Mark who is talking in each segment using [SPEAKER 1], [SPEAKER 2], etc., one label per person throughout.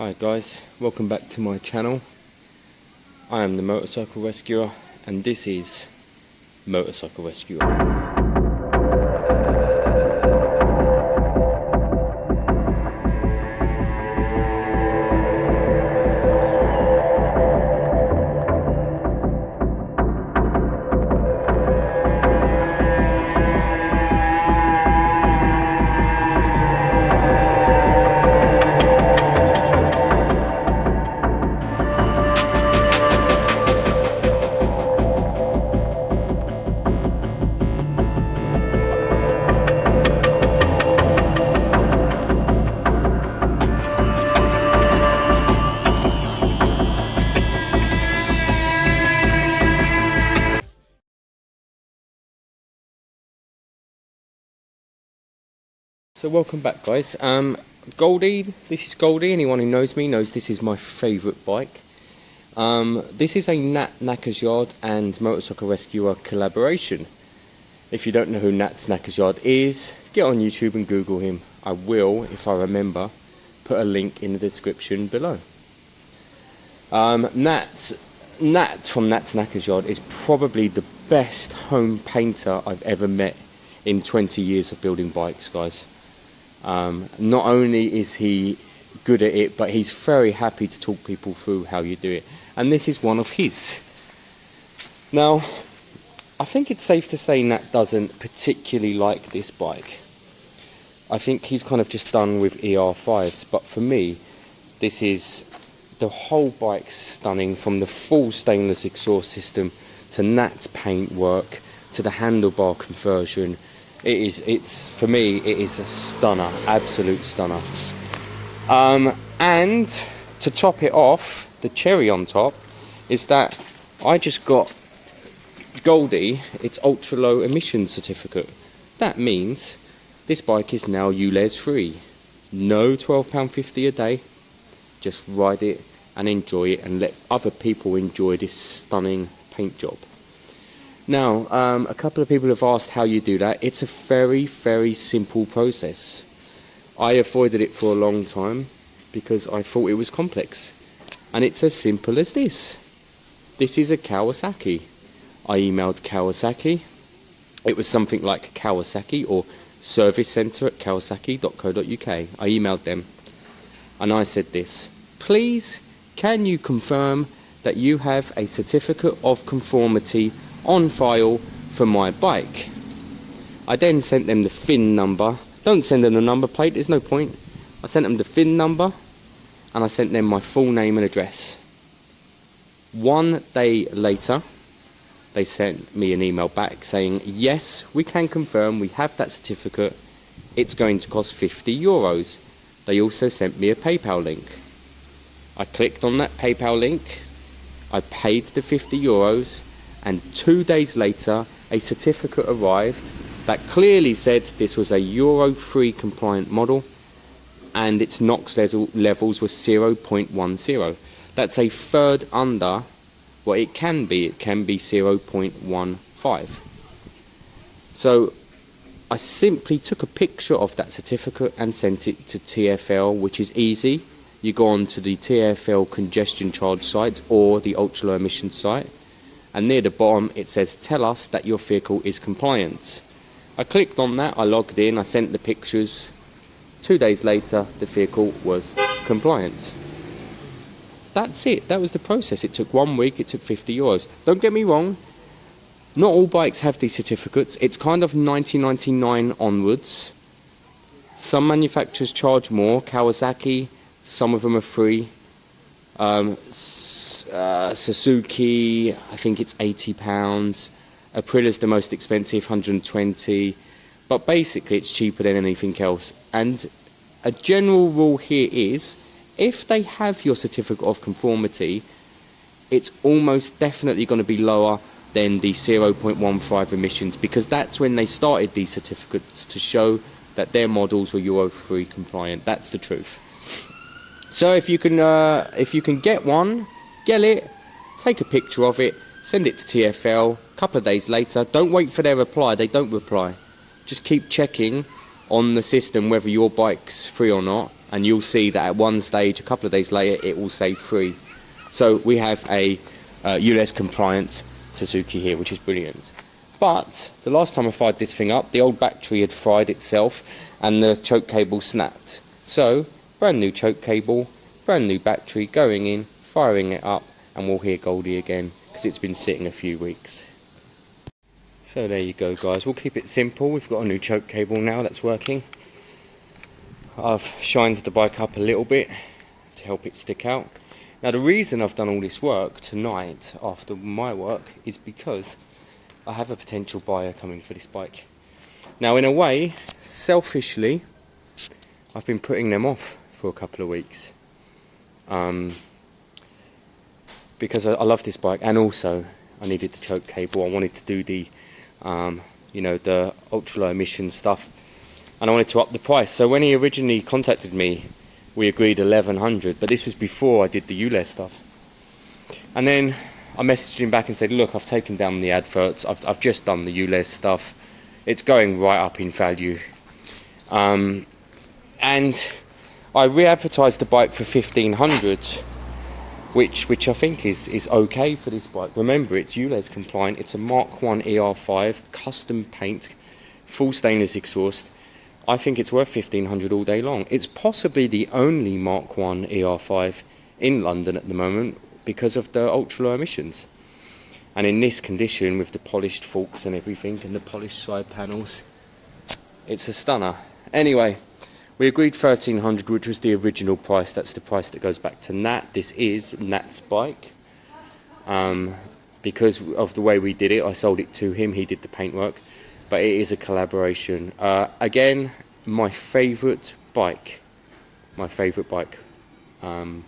[SPEAKER 1] Hi guys, welcome back to my channel. I am the Motorcycle Rescuer and this is Motorcycle Rescuer. So welcome back guys. Goldie, this is Goldie. Anyone who knows me knows this is my favourite bike. This is a Nackers Yard and Motorcycle Rescuer collaboration. If you don't know who Nackers Yard is, get on YouTube and Google him. I will, if I remember, put a link in the description below. Nat from Nackers Yard is probably the best home painter I've ever met in 20 years of building bikes, guys. Not only is he good at it, but he's very happy to talk people through how you do it, and this is one of his. Now I think it's safe to say Nat doesn't particularly like this bike. I think he's kind of just done with ER5s, but for me this is, the whole bike's stunning, from the full stainless exhaust system to Nat's paintwork to the handlebar conversion. For me, it is a stunner, absolute stunner. And to top it off, the cherry on top, is that I just got Goldie its ultra low emission certificate. That means this bike is now ulez free. No £12.50 a day. Just ride it and enjoy it and let other people enjoy this stunning paint job. Now, a couple of people have asked how you do that. It's a very, very simple process. I avoided it for a long time because I thought it was complex. And it's as simple as this. This is a Kawasaki. I emailed Kawasaki. It was something like Kawasaki or service centre at kawasaki.co.uk. I emailed them and I said this: please, can you confirm that you have a certificate of conformity on file for my bike? I then sent them the VIN number. Don't send them the number plate, there's no point. I sent them the VIN number and I sent them my full name and address. 1 day later they sent me an email back saying, yes, we can confirm we have that certificate. It's going to cost €50. They also sent me a PayPal link. I clicked on that PayPal link, I paid the €50, and 2 days later a certificate arrived that clearly said this was a Euro 3 compliant model and its NOx levels were 0.10. That's a third under what it can be. It can be 0.15. So I simply took a picture of that certificate and sent it to TfL, which is easy. You go on to the TfL congestion charge site or the ultra low emission site, and near the bottom it says tell us that your vehicle is compliant. I clicked on that, I logged in, I sent the pictures. 2 days later the vehicle was compliant. That's it, that was the process. It took 1 week, it took €50. Don't get me wrong, not all bikes have these certificates. It's kind of 1999 onwards. Some manufacturers charge more. Kawasaki, some of them are free. Suzuki, I think it's £80. Aprilia's the most expensive, 120. But basically it's cheaper than anything else. And a general rule here is, if they have your certificate of conformity, it's almost definitely going to be lower than the 0.15 emissions, because that's when they started these certificates, to show that their models were Euro 3 compliant. That's the truth. So if you can get one, get it, take a picture of it, send it to TfL. A couple of days later, don't wait for their reply. They don't reply. Just keep checking on the system whether your bike's free or not, and you'll see that at one stage, a couple of days later, it will say free. So we have a ulez compliant Suzuki here, which is brilliant. But the last time I fired this thing up, the old battery had fried itself and the choke cable snapped. So brand new choke cable, brand new battery going in, firing it up, and we'll hear Goldie again because it's been sitting a few weeks. So there you go, guys. We'll keep it simple. We've got a new choke cable now that's working. I've shined the bike up a little bit to help it stick out. Now the reason I've done all this work tonight after my work is because I have a potential buyer coming for this bike. Now in a way, selfishly, I've been putting them off for a couple of weeks. Because I love this bike, and also I needed the choke cable. I wanted to do the you know, the ultra low emission stuff, and I wanted to up the price. So when he originally contacted me, we agreed 1100, but this was before I did the ulez stuff. And then I messaged him back and said, look, I've taken down the adverts, I've just done the ulez stuff, it's going right up in value, and I re-advertised the bike for 1500, which I think is okay for this bike. Remember, it's ulez compliant, it's a Mark 1 ER5, custom paint, full stainless exhaust. I think it's worth 1500 all day long. It's possibly the only Mark 1 ER5 in London at the moment because of the ultra low emissions. And in this condition, with the polished forks and everything, and the polished side panels, it's a stunner. Anyway, we agreed 1300, which was the original price. That's the price that goes back to Nat. This is Nat's bike. Because of the way we did it, I sold it to him, he did the paintwork. But it is a collaboration. Again, my favourite bike. My favourite bike. And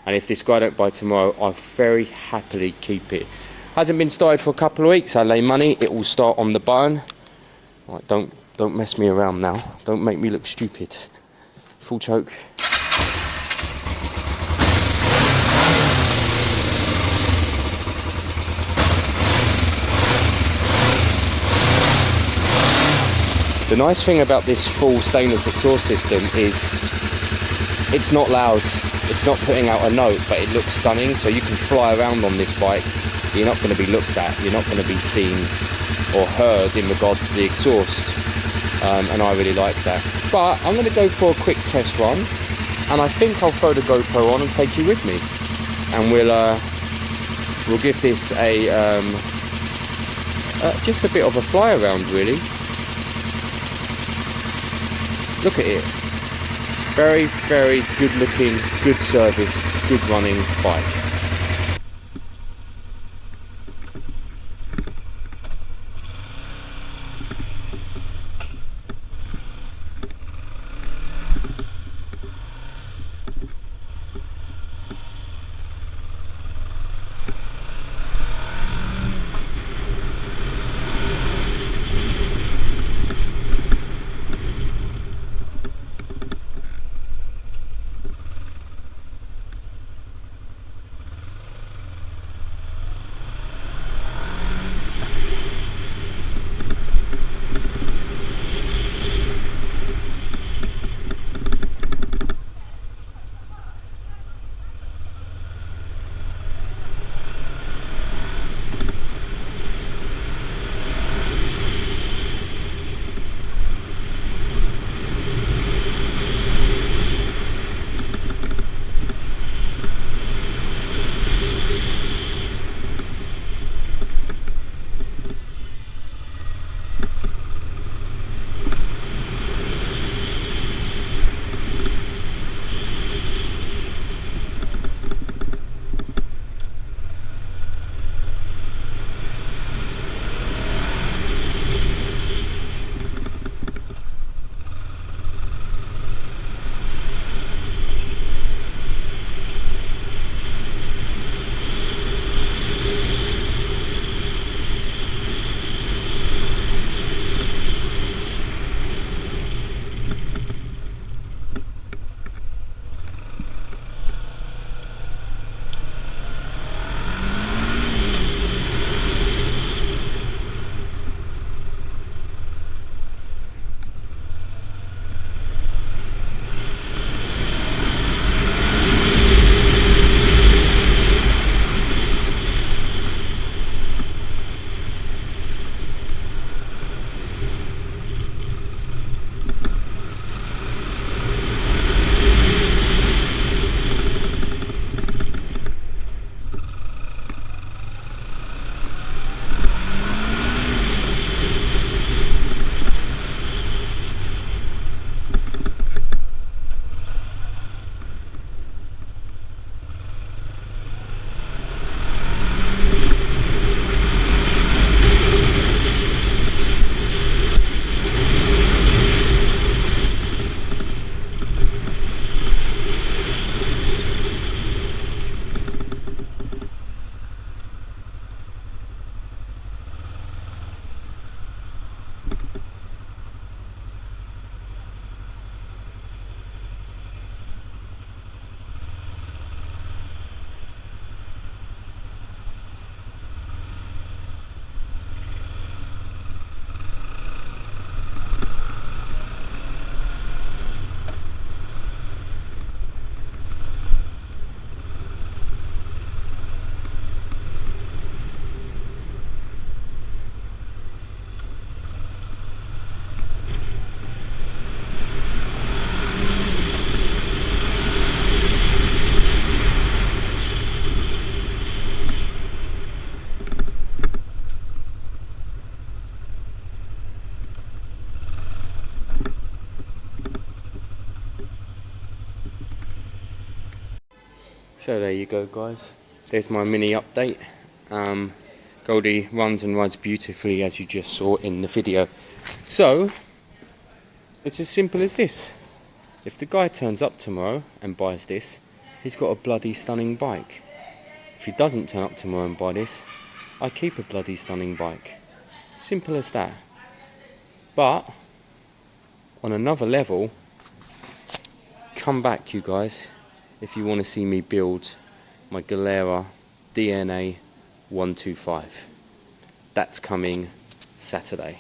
[SPEAKER 1] if this guy don't buy tomorrow, I'll very happily keep it. Hasn't been started for a couple of weeks. I lay money, it will start on the button. Right, don't mess me around now. Don't make me look stupid. Full choke. The nice thing about this full stainless exhaust system is it's not loud, it's not putting out a note, but it looks stunning. So you can fly around on this bike, you're not going to be looked at, you're not going to be seen or heard in regards to the exhaust, and I really like that. But I'm going to go for a quick test run, and I think I'll throw the GoPro on and take you with me, and we'll give this a just a bit of a fly around, really. Look at it. Very, very good looking, good serviced, good running bike. So there you go, guys. There's my mini update. Goldie runs and rides beautifully, as you just saw in the video. So it's as simple as this. If the guy turns up tomorrow and buys this, he's got a bloody stunning bike. If he doesn't turn up tomorrow and buy this, I keep a bloody stunning bike. Simple as that. But on another level, come back, you guys, if you want to see me build my Galera DNA 125. That's coming Saturday.